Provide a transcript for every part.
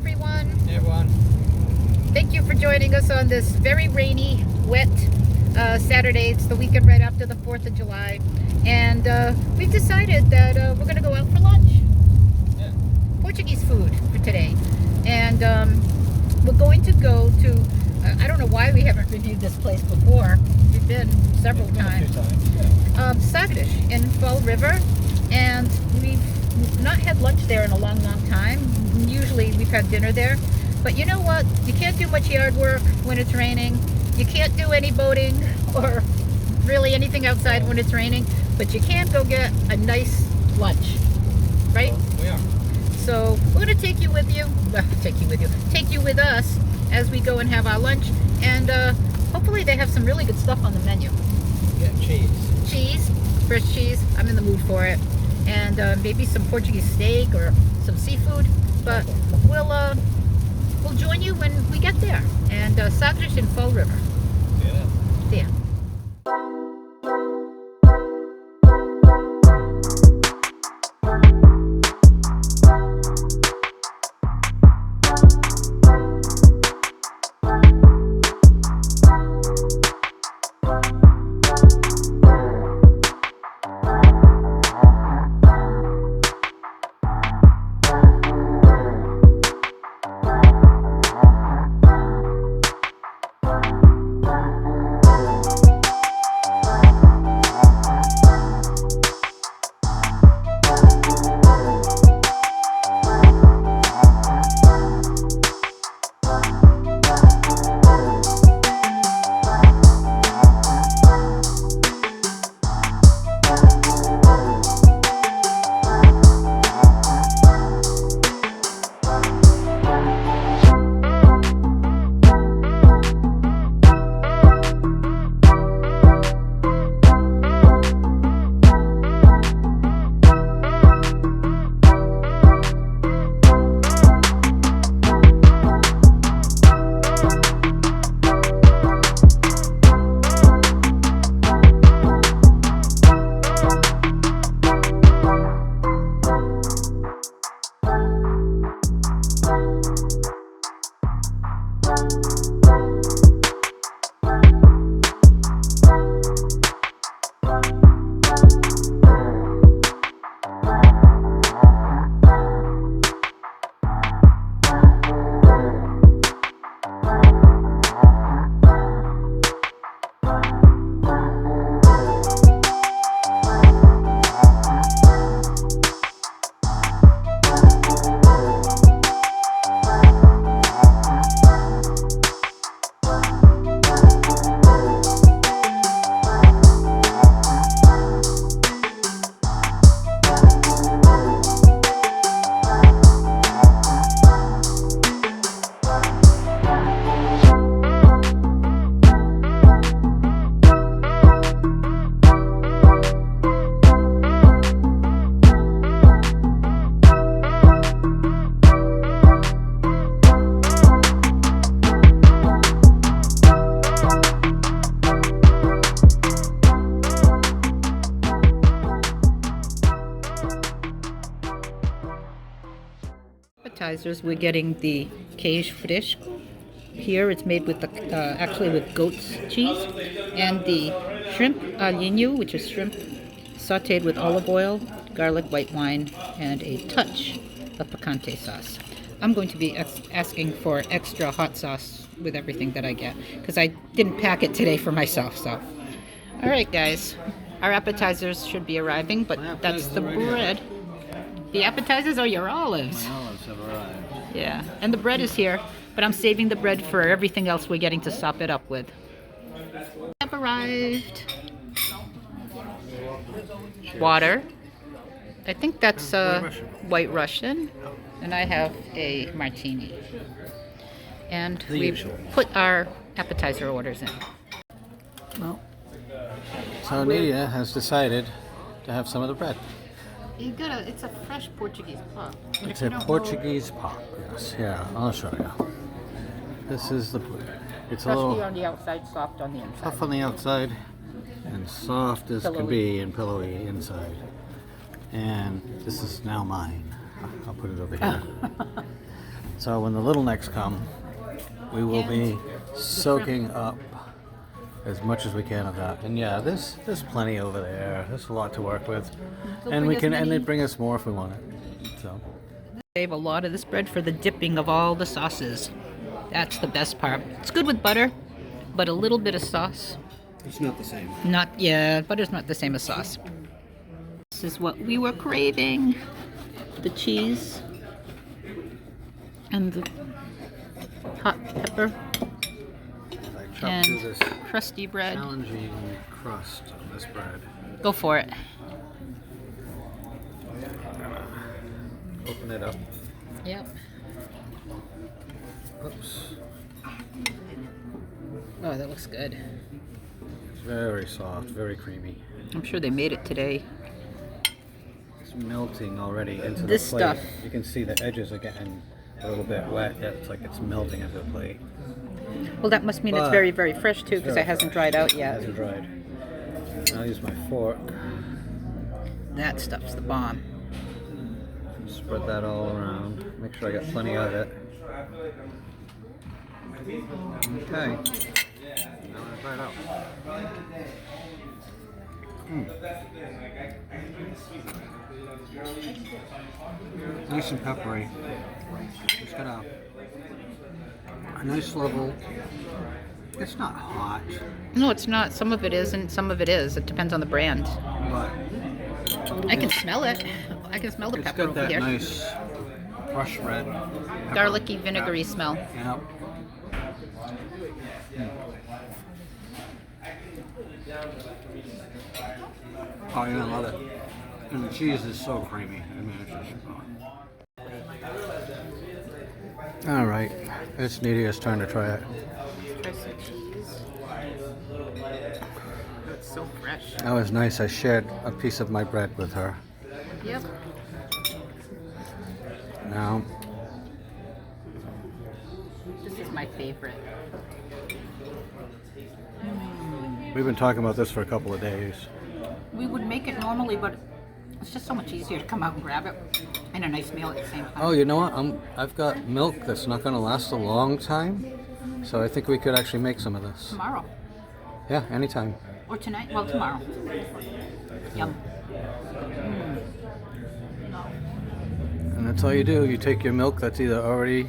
everyone. Hey everyone. Thank you for joining us on this very rainy, wet Saturday. It's the weekend right after the 4th of July. And we've decided that we're going to go out for lunch. Yeah. Portuguese food for today. And we're going to go to, I don't know why we haven't reviewed this place before. We've been several times. Yeah. Sagres in Fall River. And we've not had lunch there in a long, long time. Usually we've had dinner there. But you know what? You can't do much yard work when it's raining. You can't do any boating or really anything outside when it's raining. But you can go get a nice lunch, right? Well, we are. So we're going to take you with us as we go and have our lunch. And hopefully they have some really good stuff on the menu. Yeah, cheese. Fresh cheese. I'm in the mood for it. And maybe some Portuguese steak or some seafood. But we'll join you when we get there. And Sagres in Fall River. Yeah. See ya. Appetizers, we're getting the queijo fresco. Here it's made with actually with goat's cheese, and the shrimp aliño, which is shrimp sautéed with olive oil, garlic, white wine, and a touch of picante sauce. I'm going to be asking for extra hot sauce with everything that I get because I didn't pack it today for myself. So, all right, guys, our appetizers should be arriving, but that's the bread. The appetizers are your olives. My olives have arrived. Yeah, and the bread is here, but I'm saving the bread for everything else we're getting to sop it up with. Have arrived. Water. I think that's White Russian. And I have a martini. And we've put our appetizer orders in. Well, so Nadia has decided to have some of the bread. It's a fresh Portuguese pop. It's a Portuguese pop, yes. Yeah, I'll show you. This is the, it's a little on the outside, soft on the inside. tough on the outside and soft as can be and pillowy inside. And this is now mine. I'll put it over here. So when the little necks come, we will be soaking up as much as we can of that. And yeah, there's plenty over there. There's a lot to work with, and we can and they bring us more if we want it. So Save a lot of this bread for the dipping of all the sauces. That's the best part. It's good with butter, but a little bit of sauce. it's not the same. Butter's not the same as sauce. This is what we were craving. The cheese and the hot pepper I chopped and through this crusty bread. challenging crust on this bread. Go for it. Open it up. Yep. Oops. Oh, that looks good. It's very soft, very creamy. I'm sure they made it today. It's melting already into This the plate. stuff. You can see the edges are getting a little bit wet. It's like it's melting into the plate. Well, that must mean it's But very, very fresh too, because very it hasn't fresh. dried out It yet. hasn't dried. I'll use my fork. That stuff's the bomb. Spread that all around. Make sure I got plenty of it. Okay. Now I try it out. Nice and peppery. It's got a nice level. It's not hot, No, it's not. Some of it is, and some of it is. It depends on the brand. but I can smell it. I can smell the it's pepper got over that here. nice fresh red pepper. Garlicky, vinegary smell. Yep. Oh yeah, I love it. And the cheese is so creamy. I mean, it's just... All right, it's Nadia's turn to try it. Try some cheese. Oh, it's so fresh. That was nice. I shared a piece of my bread with her. Yep. Now, This is my favorite. we've been talking about this for a couple of days. We would make it normally, but it's just so much easier to come out and grab it, and a nice meal at the same time. Oh, you know what? I've got milk that's not going to last a long time, so I think we could actually make some of this. Tomorrow. Yeah, anytime. Or tonight? Well, tomorrow. Yum. And that's all you do. You take your milk that's either already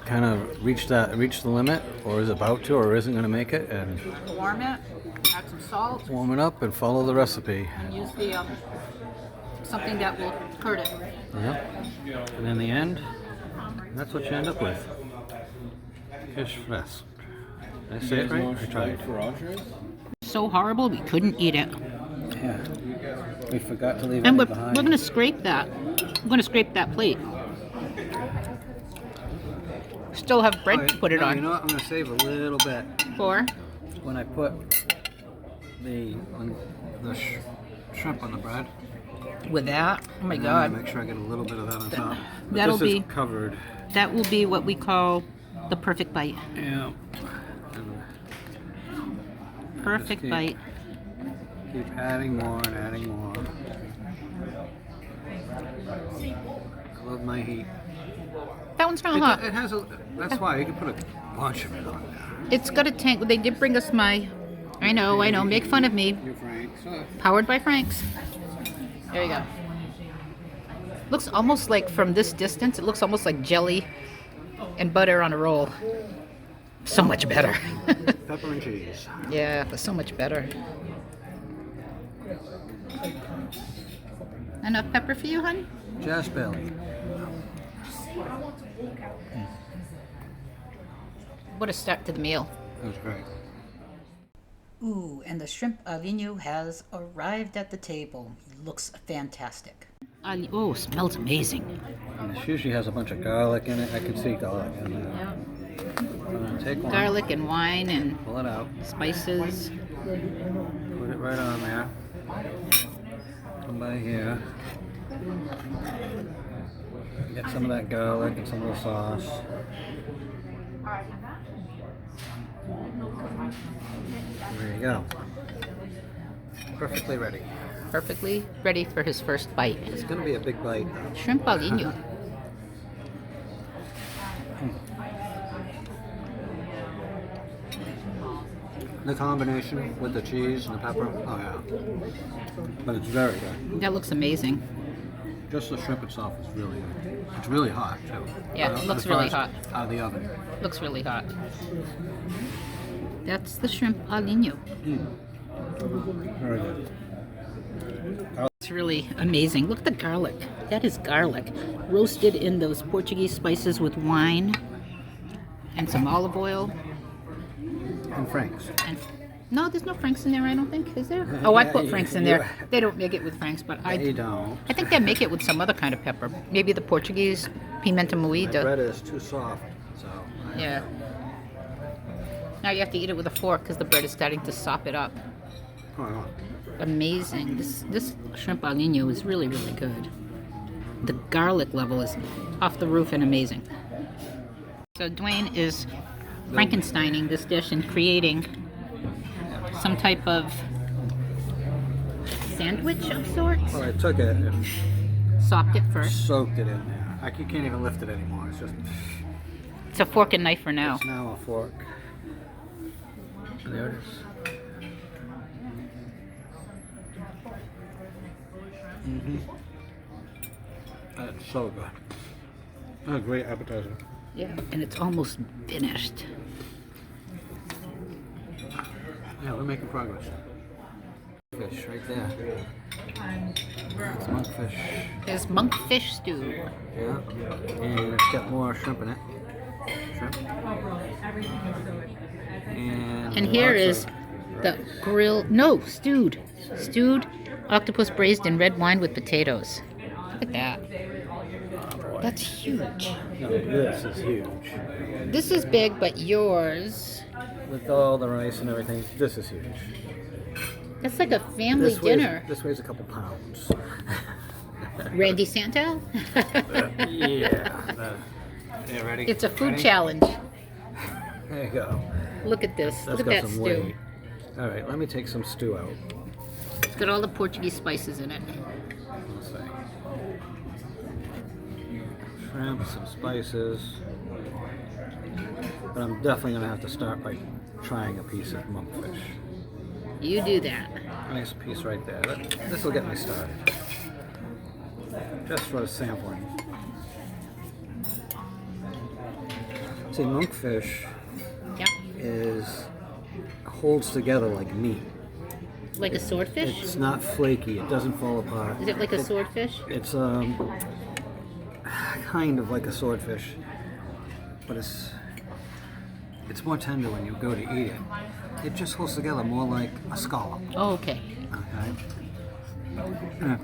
kind of reached the limit, or is about to, or isn't going to make it, and Warm it, add some salt, warm it up and follow the recipe. and use the something that will curd it. Yep. And in the end, that's what you end up with. Fish fresque. Did I say it right? I tried. So horrible, we couldn't eat it. Yeah. We forgot to leave And it we're behind. going to scrape that. We're going to scrape that plate. Still have bread to put it no, on. You know what? I'm going to save a little bit For? when I put the shrimp on the bread. With that? Oh my And I'm gonna god. make sure I get a little bit of that on top. But that'll this be- is covered. That will be what we call the perfect bite. Yeah. Perfect keep- bite. Keep adding more and adding more. I love my heat. That one's kind of hot. It has a. That's why you can put a bunch of it on there. It's got a tank. They did bring us my. I know. Make fun of me. You're Frank. So, Powered by Frank's. There you go. Looks almost like, from this distance, it looks almost like jelly and butter on a roll. So much better. pepper and cheese. Yeah, but so much better. Enough pepper for you, hon? Just barely. What a start to the meal. That was great. Ooh, and the shrimp aliño has arrived at the table. Looks fantastic. Oh, smells amazing. And this usually has a bunch of garlic in it. I can see garlic in there. Yeah. I'm gonna take one. Garlic and wine and Pull it out. spices. Put it right on there. Come by here. Get some of that garlic and some of the sauce. There you go. Perfectly ready. Perfectly ready for his first bite. It's gonna be a big bite. Shrimp aliño. The combination with the cheese and the pepper. Oh yeah. But it's very good. That looks amazing. Just the shrimp itself is really good. It's really hot too. Yeah, it looks really hot. Out of the oven. Looks really hot. That's the shrimp aliño. Very good. It's really amazing. Look at the garlic. That is garlic. Roasted in those Portuguese spices with wine and some olive oil. And Frank's. And no, there's no Franks in there, I don't think. Is there? Oh, I put Franks in there. They don't make it with Franks, but They don't. I think they make it with some other kind of pepper. Maybe the Portuguese pimenta My moída. bread is too soft, so. Yeah. Now you have to eat it with a fork because the bread is starting to sop it up. Oh, Amazing. This shrimp aliño is really, really good. The garlic level is off the roof and amazing. So Duane is Frankensteining this dish and creating some type of sandwich of sorts. well, I took it and Sopped it first. soaked it in there. You can't even lift it anymore. It's just. It's a fork and knife for now. It's now a fork. There it is. That's so good. That's a great appetizer. Yeah. And it's almost finished. Yeah, we're making progress. Fish right there. It's monkfish. There's monkfish stew. Yeah. And it's got more shrimp in it. Shrimp. And here lots is of the grilled, no, stewed octopus braised in red wine with potatoes. Look at that. That's huge. No, this is huge. This is big, but yours, With all the rice and everything, this is huge. that's like a family This dinner. This weighs a couple pounds. Randy Santel? Yeah. Yeah, ready? It's a food Ready? challenge. There you go. Look at this. That's Look got at that some stew. weight. All right, let me take some stew out. It's got all the Portuguese spices in it. Let's see. Shrimp, some spices. But I'm definitely gonna have to start by trying a piece of monkfish. You do that. Nice piece right there. This will get me started. Just for a sampling. See, monkfish Yeah. holds together like meat. Like a swordfish? It's not flaky. It doesn't fall apart. Is it like a swordfish? It's kind of like a swordfish, but it's more tender when you go to eat it. It just holds together more like a scallop. Oh, okay. Okay. Yeah.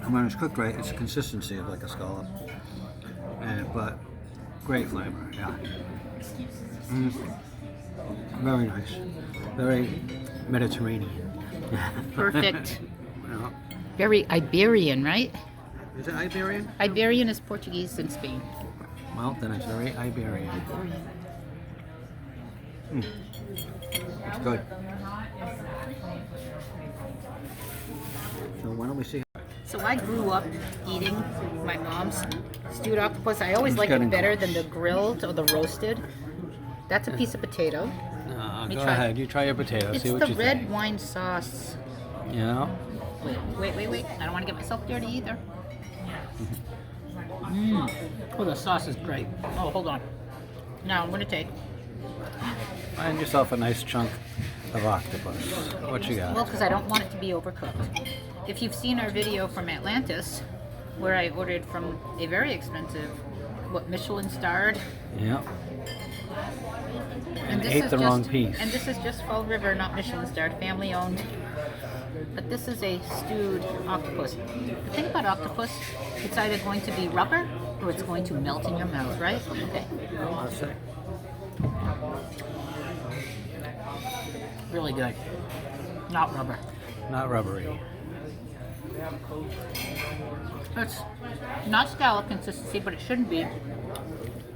And when it's cooked right, it's a consistency of like a scallop, but great flavor. Yeah. Very nice. Very Mediterranean. Perfect. Yeah. Very Iberian, right? Is it Iberian? Iberian is Portuguese in Spain. Well, then it's very Iberian. It's good. So why don't we see? So I grew up eating my mom's stewed octopus. I always It's like it getting better close. than the grilled or the roasted. That's a piece of potato. Go try. ahead. You try your potato. It's See what the you red think. wine sauce. Yeah. Wait. I don't want to get myself dirty either. Oh, the sauce is great. Oh, hold on. Now I'm going to take. Find yourself a nice chunk of octopus. What you got? Well, because I don't want it to be overcooked. If you've seen our video from Atlantis, where I ordered from a very expensive, Michelin starred. Yeah. And this ate is the wrong piece. And this is just Fall River, not Michelin starred, family owned. But this is a stewed octopus. The thing about octopus, it's either going to be rubber or it's going to melt in your mouth, right? Okay. Let's see. Really good. Not rubber. Not rubbery. It's not scallop consistency, but it shouldn't be.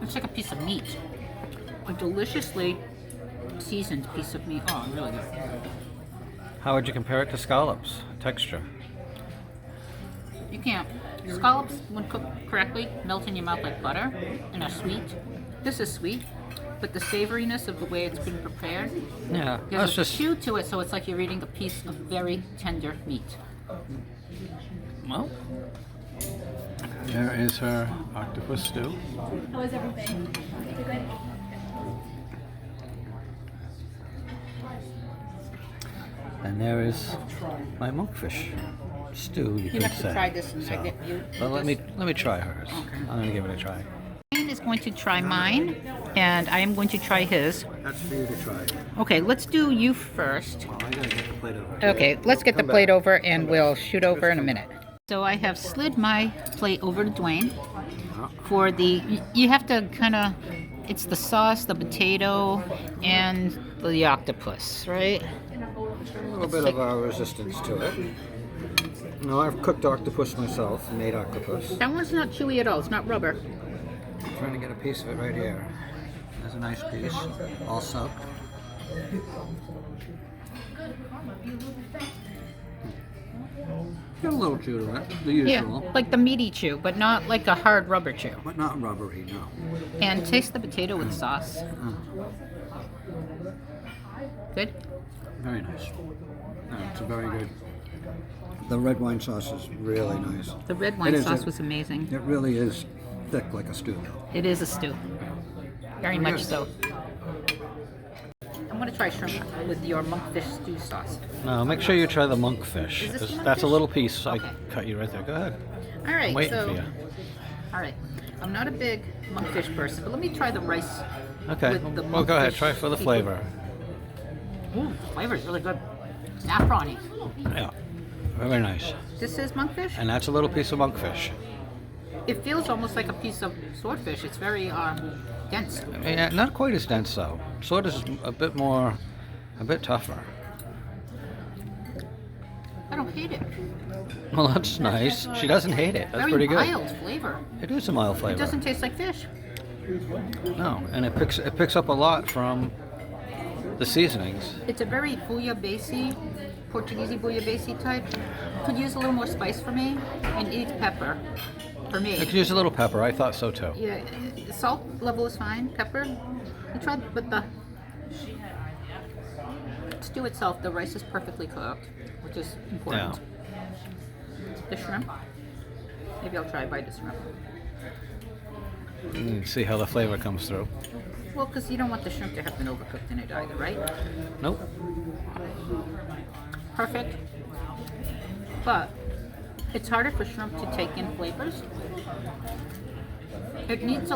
It's like a piece of meat. A deliciously seasoned piece of meat. Oh, really good. How would you compare it to scallops? Texture. You can't. Scallops, when cooked correctly, melt in your mouth like butter and are sweet. This is sweet. but the savoriness of the way it's been prepared. Yeah, There's that's a just chew to it, so it's like you're eating a piece of very tender meat. well. There is her octopus stew. How is everything? You good? And there is my monkfish stew. You could have to say. try this and I get you Well, let this. me try hers. I'm gonna give it a try. Duane is going to try mine, and I am going to try his. That's for you to try. Okay, let's do you first. Well, I gotta get the plate over. Okay, let's get the plate over and we'll shoot over in a minute. So I have slid my plate over to Duane for you have to kind of, it's the sauce, the potato, and the octopus, right? A little bit of resistance to it. No, I've cooked octopus myself, made octopus. That one's not chewy at all, it's not rubber. I'm trying to get a piece of it right here. There's a nice piece, all soaked. Got a little chew to it, the Yeah, usual, like the meaty chew, but not like a hard rubber chew. but not rubbery, no. And taste the potato with sauce. Good? Very nice. It's a very good. The red wine sauce is really nice. The red wine It is sauce a- was amazing. It really is thick like a stew. It is a stew. Very much so. I'm gonna try shrimp with your monkfish stew sauce. No, make sure you try the monkfish. Is this the That's a monkfish? little piece. Okay. I cut you right there. Go ahead. All right, I'm waiting so for you. all right, I'm not a big monkfish person, but let me try the rice. Okay. with the Well, go ahead. monkfish Try for the seafood. flavor. Ooh, the flavor is really good. Saffrony. Yeah. Very nice. This is monkfish. And that's a little piece of monkfish. It feels almost like a piece of swordfish. It's very dense. Yeah, not quite as dense though. Sword is a bit tougher. I don't hate it. Well, that's nice. She doesn't hate it. That's Very pretty good. mild flavor. It is a mild flavor. It doesn't taste like fish. No, and it picks up a lot from the seasonings. It's a very bouillabaisse, Portuguese bouillabaisse type. Could use a little more spice for me, and eat pepper for me. I could use a little pepper. I thought so too. Yeah, the salt level is fine. Pepper, you tried, but the stew itself, the rice is perfectly cooked, which is important. The shrimp, maybe I'll try a bite of shrimp. And see how the flavor comes through. Well, because you don't want the shrimp to have been overcooked in it either, right? Nope. Perfect. But it's harder for shrimp to take in flavors. It needs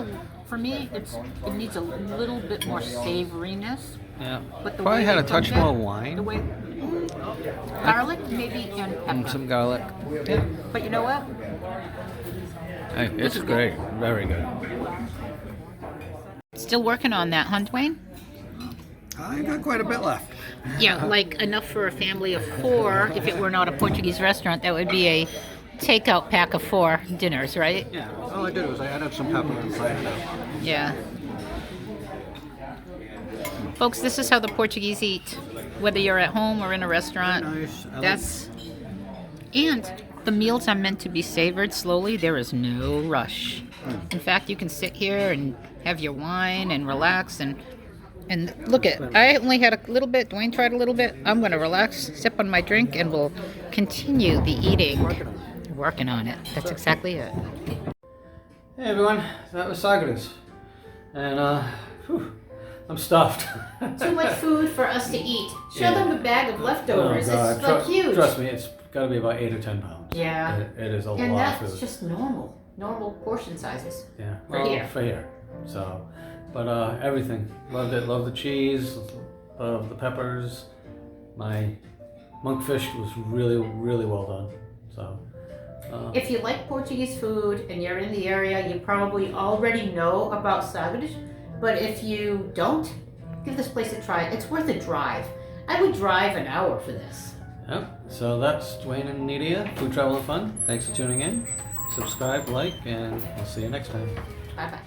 for me, it needs a little bit more savoriness. Yeah. But the Probably way had they a touch cook it, more The wine way, garlic maybe and pepper. and some garlic. Yeah. But you know what? Hey, it's great. Very good. Still working on that, huh, Duane? I got quite a bit left. Yeah, like enough for a family of 4. If it were not a Portuguese restaurant, that would be a takeout pack of 4 dinners, right? Yeah. All I did was I added some pepper and fried it up. Yeah. Folks, this is how the Portuguese eat, whether you're at home or in a restaurant. Nice. And the meals are meant to be savored slowly. There is no rush. In fact, you can sit here and have your wine and relax and look at. I only had a little bit. Duane tried a little bit. I'm going to relax, sip on my drink, and we'll continue the eating. Working on it. That's exactly it. Hey everyone, that was Sagres. And I'm stuffed. Too much food for us to eat. Show Yeah. them the bag of leftovers. Oh, God. It's like huge. Trust me, it's got to be about 8 or 10 pounds. Yeah. It is a And lot of that's food. just normal portion sizes. Yeah. for here. For here. So, but everything. Loved it. Loved the cheese. Loved the peppers. My monkfish was really, really well done. So. If you like Portuguese food and you're in the area, you probably already know about Sagres. But if you don't, give this place a try. It's worth a drive. I would drive an hour for this. Yep. So that's Duane and Nidia, Food Travel and Fun. Thanks for tuning in. Subscribe, like, and we'll see you next time. Bye-bye.